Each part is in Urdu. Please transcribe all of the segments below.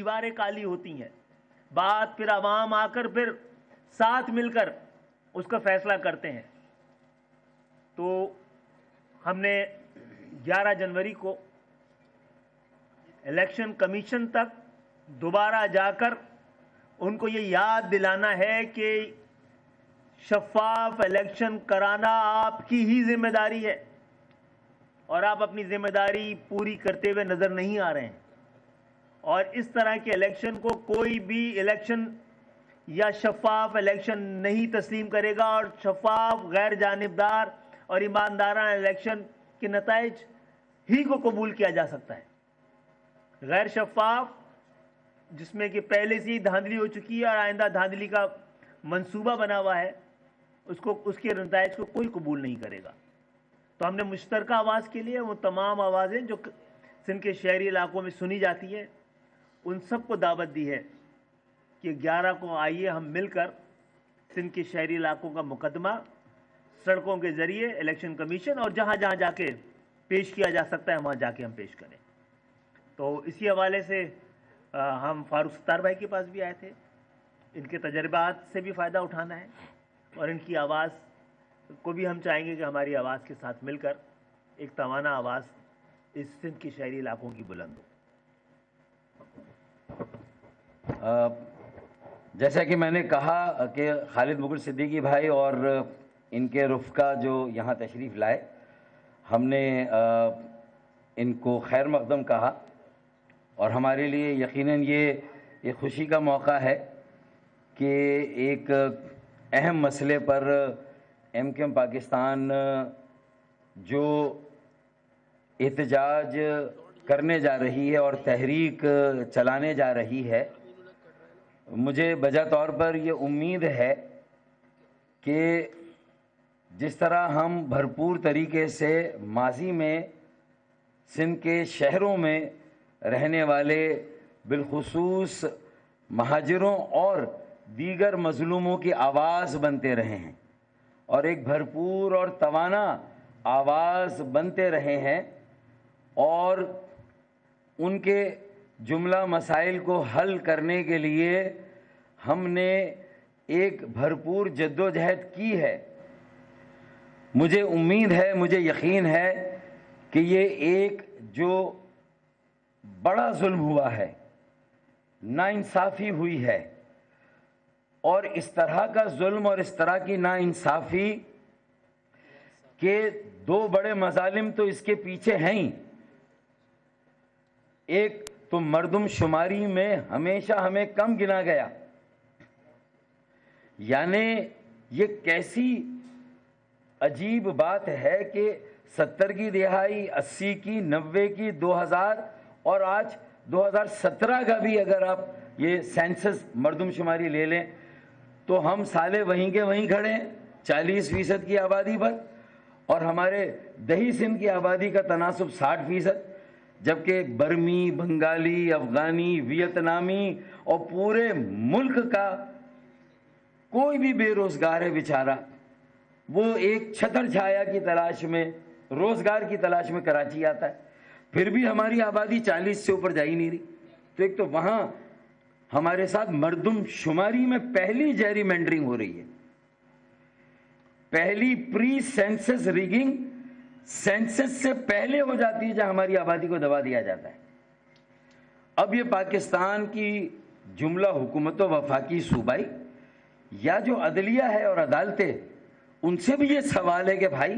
دیواریں کالی ہوتی ہیں، بات پھر عوام آ کر پھر ساتھ مل کر اس کا فیصلہ کرتے ہیں۔ تو ہم نے 11 جنوری کو الیکشن کمیشن تک دوبارہ جا کر ان کو یہ یاد دلانا ہے کہ شفاف الیکشن کرانا آپ کی ہی ذمہ داری ہے، اور آپ اپنی ذمہ داری پوری کرتے ہوئے نظر نہیں آ رہے ہیں، اور اس طرح کے الیکشن کو کوئی بھی الیکشن یا شفاف الیکشن نہیں تسلیم کرے گا، اور شفاف، غیر جانبدار اور ایماندارانہ الیکشن کے نتائج ہی کو قبول کیا جا سکتا ہے۔ غیر شفاف، جس میں کہ پہلے سے ہی دھاندلی ہو چکی ہے اور آئندہ دھاندلی کا منصوبہ بنا ہوا ہے، اس کے نتائج کو کوئی قبول نہیں کرے گا۔ تو ہم نے مشترکہ آواز کے لیے وہ تمام آوازیں جو سندھ کے شہری علاقوں میں سنی جاتی ہیں، ان سب کو دعوت دی ہے کہ 11 کو آئیے ہم مل کر سندھ کے شہری علاقوں کا مقدمہ سڑکوں کے ذریعے الیکشن کمیشن اور جہاں جہاں جا کے پیش کیا جا سکتا ہے وہاں جا کے ہم پیش کریں۔ تو اسی حوالے سے ہم فاروق ستار بھائی کے پاس بھی آئے تھے، ان کے تجربات سے بھی فائدہ اٹھانا ہے، اور ان کی آواز کو بھی ہم چاہیں گے کہ ہماری آواز کے ساتھ مل کر ایک توانا آواز اس سندھ کے شہری علاقوں کی بلند ہو۔ جیسا کہ میں نے کہا کہ خالد مغل صدیقی بھائی اور ان کے رفقا جو یہاں تشریف لائے، ہم نے ان کو خیر مقدم کہا، اور ہمارے لیے یقیناً یہ خوشی کا موقع ہے کہ ایک اہم مسئلے پر ایم کیو ایم پاکستان جو احتجاج کرنے جا رہی ہے اور تحریک چلانے جا رہی ہے، مجھے بجا طور پر یہ امید ہے کہ جس طرح ہم بھرپور طریقے سے ماضی میں سندھ کے شہروں میں رہنے والے بالخصوص مہاجروں اور دیگر مظلوموں کی آواز بنتے رہے ہیں اور ایک بھرپور اور توانا آواز بنتے رہے ہیں، اور ان کے جملہ مسائل کو حل کرنے کے لیے ہم نے ایک بھرپور جدوجہد کی ہے، مجھے امید ہے، مجھے یقین ہے کہ یہ ایک جو بڑا ظلم ہوا ہے، ناانصافی ہوئی ہے، اور اس طرح کا ظلم اور اس طرح کی ناانصافی کے دو بڑے مظالم تو اس کے پیچھے ہیں ہی۔ ایک تو مردم شماری میں ہمیشہ ہمیں کم گنا گیا، یعنی یہ کیسی عجیب بات ہے کہ 70 کی دہائی، 80 کی، 90 کی، 2000 اور آج 2017 کا بھی اگر آپ یہ سینسس مردم شماری لے لیں تو ہم سالے وہیں کے وہیں کھڑے ہیں 40% کی آبادی پر، اور ہمارے دہی سندھ کی آبادی کا تناسب 60%، جبکہ برمی، بنگالی، افغانی، ویتنامی اور پورے ملک کا کوئی بھی بے روزگار ہے بیچارہ، وہ ایک چھتر چھایا کی تلاش میں، روزگار کی تلاش میں کراچی آتا ہے، پھر بھی ہماری آبادی 40 سے اوپر جا ہی نہیں رہی۔ تو ایک تو وہاں ہمارے ساتھ مردم شماری میں پہلی جیری مینڈرنگ ہو رہی ہے، پہلی پری سینسس ریگنگ سینسس سے پہلے ہو جاتی ہے جہاں ہماری آبادی کو دبا دیا جاتا ہے۔ اب یہ پاکستان کی جملہ حکومت و وفاقی صوبائی یا جو عدلیہ ہے اور عدالتیں، ان سے بھی یہ سوال ہے کہ بھائی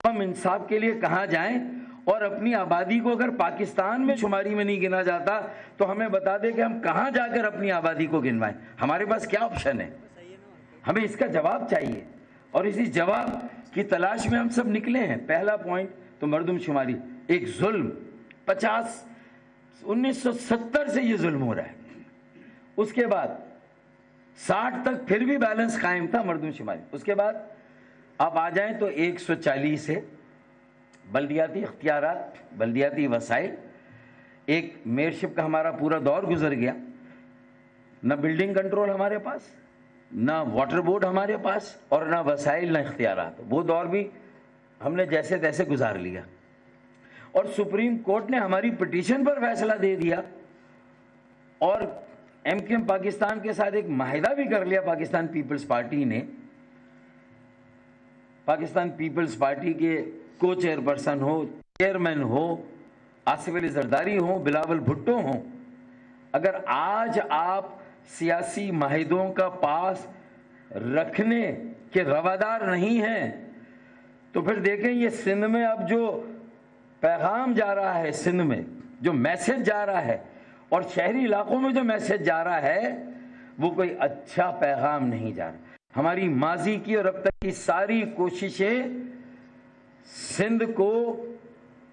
ہم انصاف کے لیے کہاں جائیں، اور اپنی آبادی کو اگر پاکستان میں شماری میں نہیں گنا جاتا تو ہمیں بتا دے کہ ہم کہاں جا کر اپنی آبادی کو گنوائیں، ہمارے پاس کیا آپشن ہے، ہمیں اس کا جواب چاہیے، اور اسی جواب کی تلاش میں ہم سب نکلے ہیں۔ پہلا پوائنٹ تو مردم شماری، ایک ظلم 1970 سے یہ ظلم ہو رہا ہے، اس کے بعد 60 تک پھر بھی بیلنس قائم تھا مردم شماری، اس کے بعد آپ آ جائیں تو 140 ہے بلدیاتی اختیارات، بلدیاتی وسائل، ایک میئرشپ کا ہمارا پورا دور گزر گیا، نہ بلڈنگ کنٹرول ہمارے پاس، نہ واٹر بورڈ ہمارے پاس، اور نہ وسائل نہ اختیارات، وہ دور بھی ہم نے جیسے تیسے گزار لیا، اور سپریم کورٹ نے ہماری پٹیشن پر فیصلہ دے دیا اور ایم کیو ایم پاکستان کے ساتھ ایک معاہدہ بھی کر لیا پاکستان پیپلز پارٹی نے. پاکستان پیپلز پارٹی کے کو چیئر پرسن ہو, چیئرمین ہو, آصف علی زرداری ہوں, بلاول بھٹو ہوں, اگر آج آپ سیاسی معاہدوں کا پاس رکھنے کے روادار نہیں ہیں تو پھر دیکھیں یہ سندھ میں اب جو پیغام جا رہا ہے, سندھ میں جو میسج جا رہا ہے اور شہری علاقوں میں جو میسج جا رہا ہے وہ کوئی اچھا پیغام نہیں جا رہا. ہماری ماضی کی اور اب تک کی ساری کوششیں سندھ کو,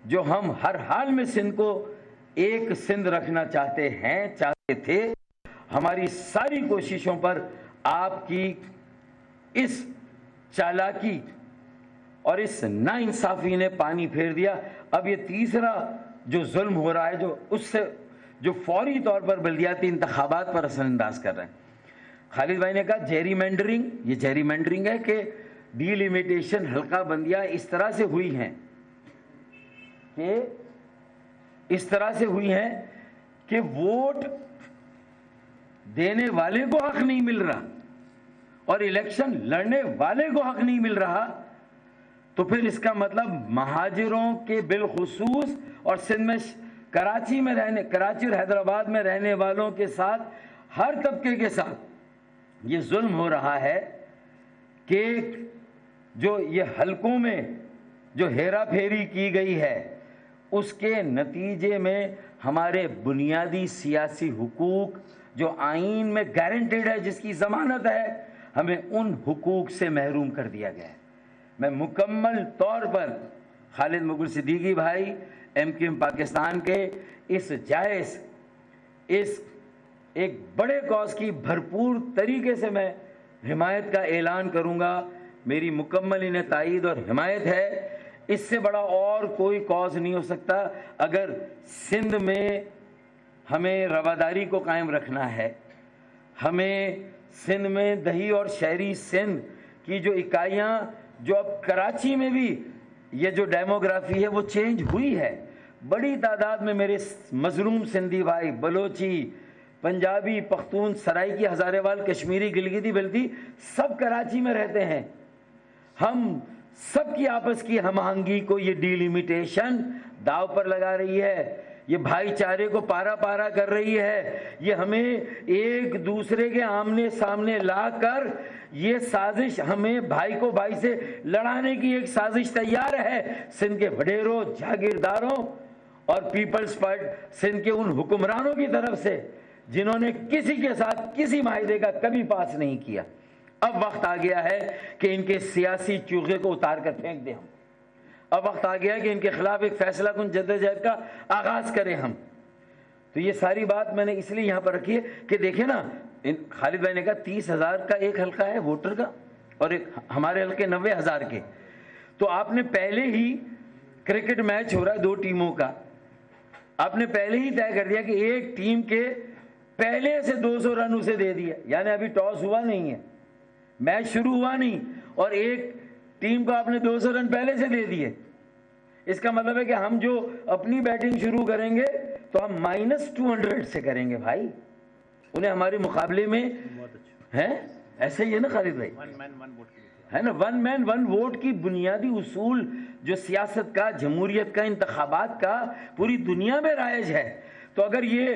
جو ہم ہر حال میں سندھ کو ایک سندھ رکھنا چاہتے تھے, ہماری ساری کوششوں پر آپ کی اس چالاکی اور اس ناانصافی نے پانی پھیر دیا. اب یہ تیسرا جو ظلم ہو رہا ہے, جو اس سے جو فوری طور پر بلدیاتی انتخابات پر اثر انداز کر رہے ہیں. خالد بھائی نے کہا جیری مینڈرنگ, یہ جیری مینڈرنگ ہے کہ ڈی لیمیٹیشن حلقہ بندیاں اس طرح سے ہوئی ہیں کہ ووٹ دینے والے کو حق نہیں مل رہا اور الیکشن لڑنے والے کو حق نہیں مل رہا. تو پھر اس کا مطلب مہاجروں کے بالخصوص اور سندھ میں کراچی اور حیدرآباد میں رہنے والوں کے ساتھ, ہر طبقے کے ساتھ یہ ظلم ہو رہا ہے کہ جو یہ حلقوں میں جو ہیرا پھیری کی گئی ہے اس کے نتیجے میں ہمارے بنیادی سیاسی حقوق جو آئین میں گارنٹیڈ ہے, جس کی ضمانت ہے, ہمیں ان حقوق سے محروم کر دیا گیا ہے. میں مکمل طور پر خالد مغل صدیقی بھائی ایم کیو ایم پاکستان کے اس جائز, اس ایک بڑے کاز کی بھرپور طریقے سے میں حمایت کا اعلان کروں گا. میری مکمل انہیں تائید اور حمایت ہے. اس سے بڑا اور کوئی کاز نہیں ہو سکتا. اگر سندھ میں ہمیں رواداری کو قائم رکھنا ہے, ہمیں سندھ میں دہی اور شہری سندھ کی جو اکائیاں, جو اب کراچی میں بھی یہ جو ڈیموگرافی ہے وہ چینج ہوئی ہے, بڑی تعداد میں میرے مظلوم سندھی بھائی, بلوچی, پنجابی, پختون, سرائکی, ہزارے وال, کشمیری, گلگتی بلتی سب کراچی میں رہتے ہیں. ہم سب کی آپس کی ہم آہنگی کو یہ ڈی لیمیٹیشن داؤ پر لگا رہی ہے, یہ بھائی چارے کو پارا پارا کر رہی ہے, یہ ہمیں ایک دوسرے کے آمنے سامنے لا کر یہ سازش ہمیں بھائی کو بھائی سے لڑانے کی ایک سازش تیار ہے. سندھ کے وڈیروں, جاگیرداروں اور پیپلز پارٹی سندھ کے ان حکمرانوں کی طرف سے جنہوں نے کسی کے ساتھ کسی معاہدے کا کبھی پاس نہیں کیا. اب وقت آ گیا ہے کہ ان کے سیاسی چوغے کو اتار کر پھینک دیں ہم. اب وقت آ گیا ہے کہ ان کے خلاف ایک فیصلہ کن جدوجہد کا آغاز کریں ہم. تو یہ ساری بات میں نے اس لیے یہاں پر رکھی ہے کہ دیکھیں نا, خالد بھائی نے کہا 30,000 کا ایک حلقہ ہے ووٹر کا اور ایک ہمارے حلقے 90,000 کے. تو آپ نے پہلے ہی کرکٹ میچ ہو رہا ہے 2 ٹیموں کا, آپ نے پہلے ہی طے کر دیا کہ ایک ٹیم کے پہلے سے 200 رن اسے دے دیا, یعنی ابھی ٹاس ہوا نہیں ہے, میچ شروع ہوا نہیں اور ایک ٹیم کو آپ نے 200 رن پہلے سے دے دیے. اس کا مطلب ہے کہ ہم جو اپنی بیٹنگ شروع کریں گے تو ہم -200 سے کریں گے بھائی, انہیں ہمارے مقابلے میں ہے. ایسے ہی ہے نا خالد بھائی, ہے نا, 1 مین 1 ووٹ کی بنیادی اصول جو سیاست کا, جمہوریت کا, انتخابات کا پوری دنیا میں رائج ہے. تو اگر یہ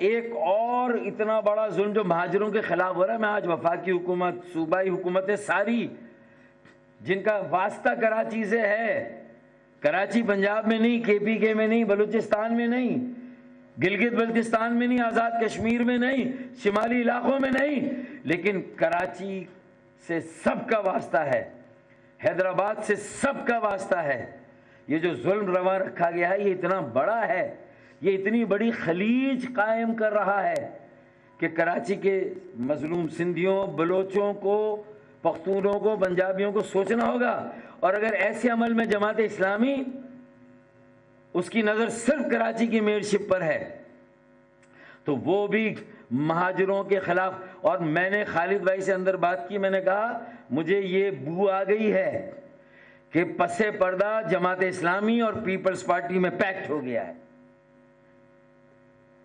ایک اور اتنا بڑا ظلم جو مہاجروں کے خلاف ہو رہا ہے, میں آج وفاقی حکومت, صوبائی حکومتیں ساری جن کا واسطہ کراچی سے ہے, کراچی پنجاب میں نہیں, KPK میں نہیں, بلوچستان میں نہیں, گلگت بلتستان میں نہیں, آزاد کشمیر میں نہیں, شمالی علاقوں میں نہیں, لیکن کراچی سے سب کا واسطہ ہے, حیدرآباد سے سب کا واسطہ ہے. یہ جو ظلم روا رکھا گیا ہے یہ اتنا بڑا ہے, یہ اتنی بڑی خلیج قائم کر رہا ہے کہ کراچی کے مظلوم سندھیوں, بلوچوں کو, پختونوں کو, پنجابیوں کو سوچنا ہوگا. اور اگر ایسے عمل میں جماعت اسلامی اس کی نظر صرف کراچی کی میئرشپ پر ہے تو وہ بھی مہاجروں کے خلاف. اور میں نے خالد بھائی سے اندر بات کی, میں نے کہا مجھے یہ بو آ گئی ہے کہ پس پردہ جماعت اسلامی اور پیپلز پارٹی میں پیکٹ ہو گیا ہے.